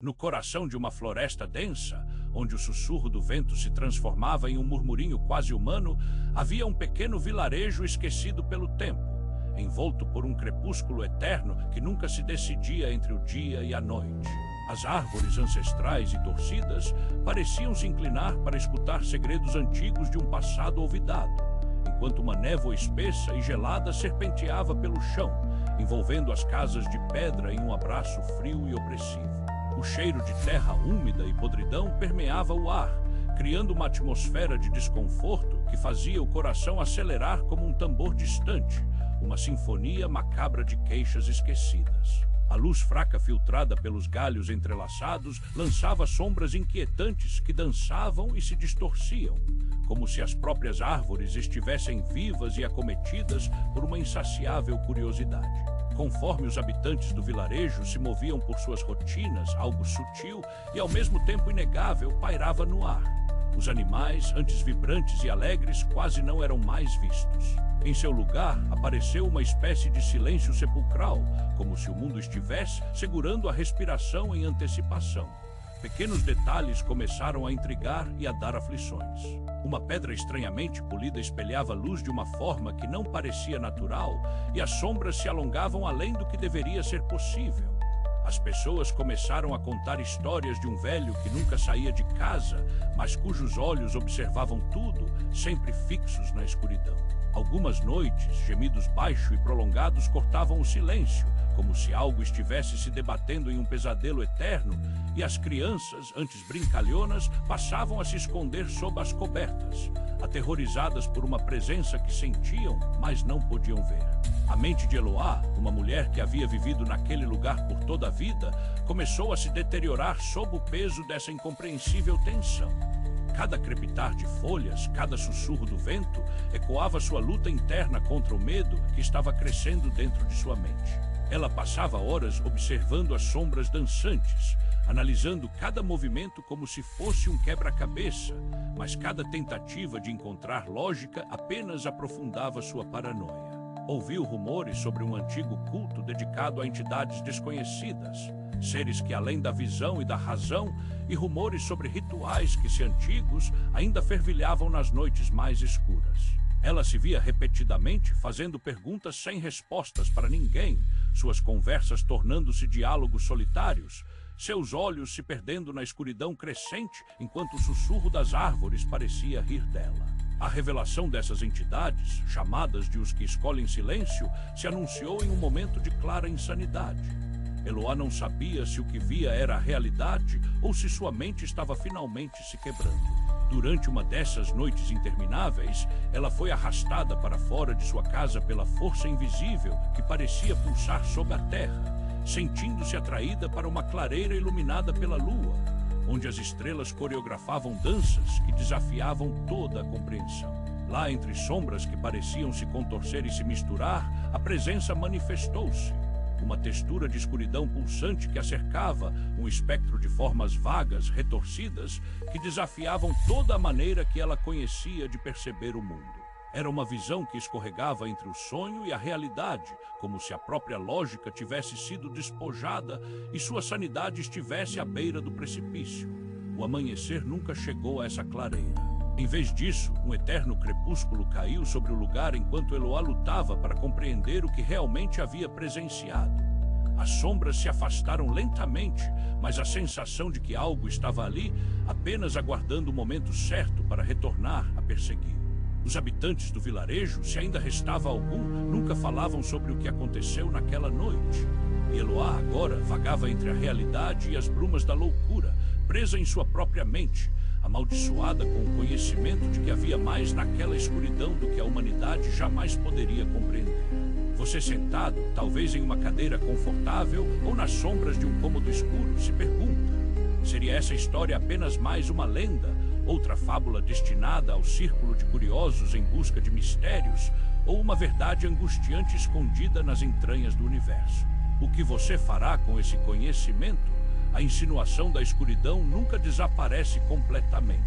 No coração de uma floresta densa, onde o sussurro do vento se transformava em um murmurinho quase humano, havia um pequeno vilarejo esquecido pelo tempo, envolto por um crepúsculo eterno que nunca se decidia entre o dia e a noite. As árvores ancestrais e torcidas pareciam se inclinar para escutar segredos antigos de um passado olvidado, enquanto uma névoa espessa e gelada serpenteava pelo chão, envolvendo as casas de pedra em um abraço frio e opressivo. O cheiro de terra úmida e podridão permeava o ar, criando uma atmosfera de desconforto que fazia o coração acelerar como um tambor distante, uma sinfonia macabra de queixas esquecidas. A luz fraca filtrada pelos galhos entrelaçados lançava sombras inquietantes que dançavam e se distorciam, como se as próprias árvores estivessem vivas e acometidas por uma insaciável curiosidade. Conforme os habitantes do vilarejo se moviam por suas rotinas, algo sutil e ao mesmo tempo inegável pairava no ar. Os animais, antes vibrantes e alegres, quase não eram mais vistos. Em seu lugar, apareceu uma espécie de silêncio sepulcral, como se o mundo estivesse segurando a respiração em antecipação. Pequenos detalhes começaram a intrigar e a dar aflições. Uma pedra estranhamente polida espelhava luz de uma forma que não parecia natural, e as sombras se alongavam além do que deveria ser possível. As pessoas começaram a contar histórias de um velho que nunca saía de casa, mas cujos olhos observavam tudo, sempre fixos na escuridão. Algumas noites, gemidos baixos e prolongados cortavam o silêncio, como se algo estivesse se debatendo em um pesadelo eterno, e as crianças, antes brincalhonas, passavam a se esconder sob as cobertas, aterrorizadas por uma presença que sentiam, mas não podiam ver. A mente de Eloá, uma mulher que havia vivido naquele lugar por toda a vida, começou a se deteriorar sob o peso dessa incompreensível tensão. Cada crepitar de folhas, cada sussurro do vento, ecoava sua luta interna contra o medo que estava crescendo dentro de sua mente. Ela passava horas observando as sombras dançantes, analisando cada movimento como se fosse um quebra-cabeça, mas cada tentativa de encontrar lógica apenas aprofundava sua paranoia. Ouviu rumores sobre um antigo culto dedicado a entidades desconhecidas, seres que além da visão e da razão, e rumores sobre rituais que, se antigos, ainda fervilhavam nas noites mais escuras. Ela se via repetidamente fazendo perguntas sem respostas para ninguém, suas conversas tornando-se diálogos solitários, seus olhos se perdendo na escuridão crescente enquanto o sussurro das árvores parecia rir dela. A revelação dessas entidades, chamadas de os que escolhem silêncio, se anunciou em um momento de clara insanidade. Eloá não sabia se o que via era a realidade ou se sua mente estava finalmente se quebrando. Durante uma dessas noites intermináveis, ela foi arrastada para fora de sua casa pela força invisível que parecia pulsar sob a terra, sentindo-se atraída para uma clareira iluminada pela lua, onde as estrelas coreografavam danças que desafiavam toda a compreensão. Lá entre sombras que pareciam se contorcer e se misturar, a presença manifestou-se. Uma textura de escuridão pulsante que a cercava, um espectro de formas vagas, retorcidas, que desafiavam toda a maneira que ela conhecia de perceber o mundo. Era uma visão que escorregava entre o sonho e a realidade, como se a própria lógica tivesse sido despojada e sua sanidade estivesse à beira do precipício. O amanhecer nunca chegou a essa clareira. Em vez disso, um eterno crepúsculo caiu sobre o lugar enquanto Eloá lutava para compreender o que realmente havia presenciado. As sombras se afastaram lentamente, mas a sensação de que algo estava ali, apenas aguardando o momento certo para retornar a perseguir. Os habitantes do vilarejo, se ainda restava algum, nunca falavam sobre o que aconteceu naquela noite. E Eloá agora vagava entre a realidade e as brumas da loucura, presa em sua própria mente, amaldiçoada com o conhecimento de que havia mais naquela escuridão do que a humanidade jamais poderia compreender. Você sentado, talvez em uma cadeira confortável ou nas sombras de um cômodo escuro, se pergunta: seria essa história apenas mais uma lenda, outra fábula destinada ao círculo de curiosos em busca de mistérios, ou uma verdade angustiante escondida nas entranhas do universo? O que você fará com esse conhecimento? A insinuação da escuridão nunca desaparece completamente.